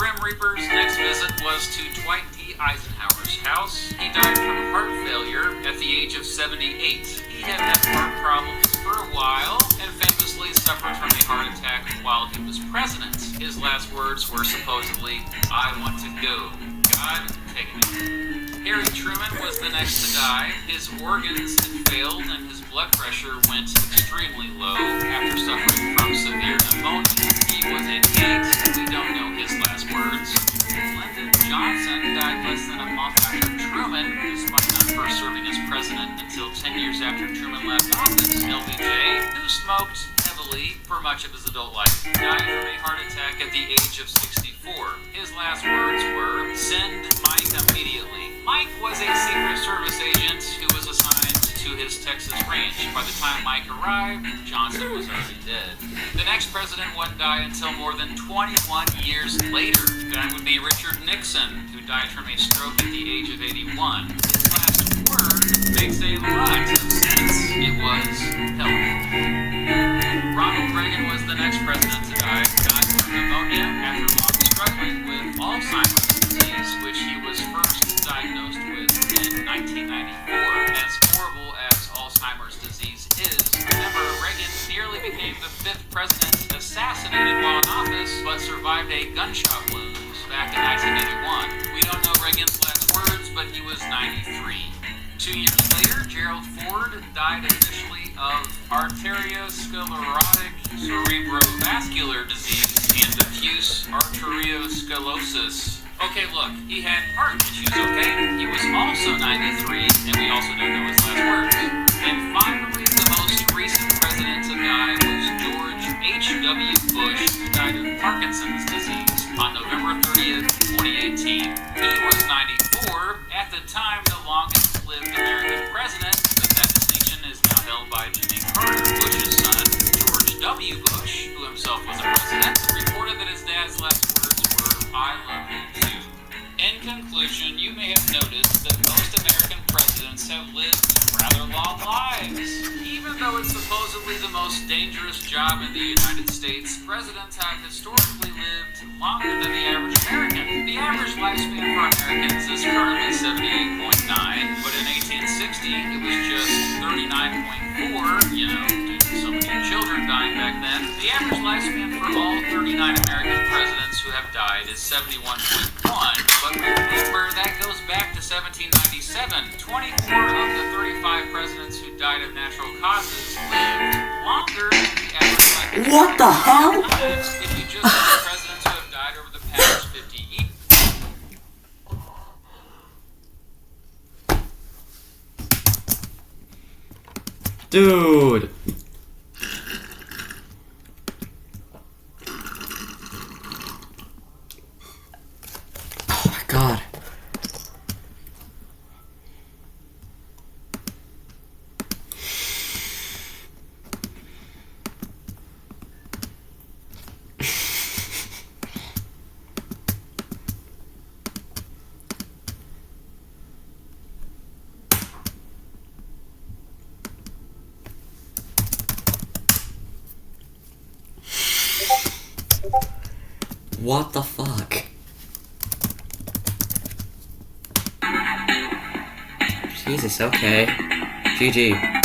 Grim Reaper's next visit was to Dwight D. Eisenhower's house. He died from heart failure at the age of 78. He had heart problems for a while and famously suffered from a heart attack while he was president. His last words were supposedly, "I want to go. God, take me." Harry Truman was the next to die. His organs had failed and his blood pressure went extremely low after suffering from severe pneumonia. He was in hate. We don't know his last words. Lyndon Johnson died less than a month after Truman, despite not first serving as president until 10 years after Truman left office. LBJ, who smoked heavily for much of his adult life, died from a heart attack at the age of 64. His last words were, "Send Mike immediately." Mike was a Secret Service agent who was assigned to his Texas ranch. By the time Mike arrived, Johnson was already dead. The next president wouldn't die until more than 21 years later. That would be Richard Nixon, who died from a stroke at the age of 81. His last word makes a lot of sense. It was help. Ronald Reagan was the next president to die. Died from pneumonia after long struggling with Alzheimer's disease, which he was first diagnosed with in 1994. As horrible as Alzheimer's disease is, remember, Reagan nearly became the 5th president assassinated while in office, but survived a gunshot wound back in 1981. We don't know Reagan's last words, but he was 93. 2 years later, Gerald Ford died initially of arteriosclerotic cerebrovascular disease and diffuse arteriosclerosis. Okay, look, he had heart issues, okay? He was also 93, and we also don't know his last words. And finally, the most recent president to die was George H.W. Bush, who died of Parkinson's disease on November 30th, 2018. He was 94, at the time the longest-lived American president, but that distinction is now held by Jimmy Carter, Bush's son. George W. Bush, who himself was a president, reported that his dad's last words were, "I love you too." In conclusion, you may have noticed that most American presidents have lived rather long lives. Even though it's supposedly the most dangerous job in the United States, presidents have historically lived longer than the average American. The average lifespan for Americans is currently 78.9, but in 1860 it was just 39.4, due to so many children dying back then. The average lifespan for all 39 American presidents who have died is 71.1, but remember, that goes back to 1797. 24 of the 35 presidents who died of natural causes lived longer than the average life. What the hell? If you just look at presidents who have died over the past 50 years. Dude. Oh my god. What the fuck? Jesus, okay. GG.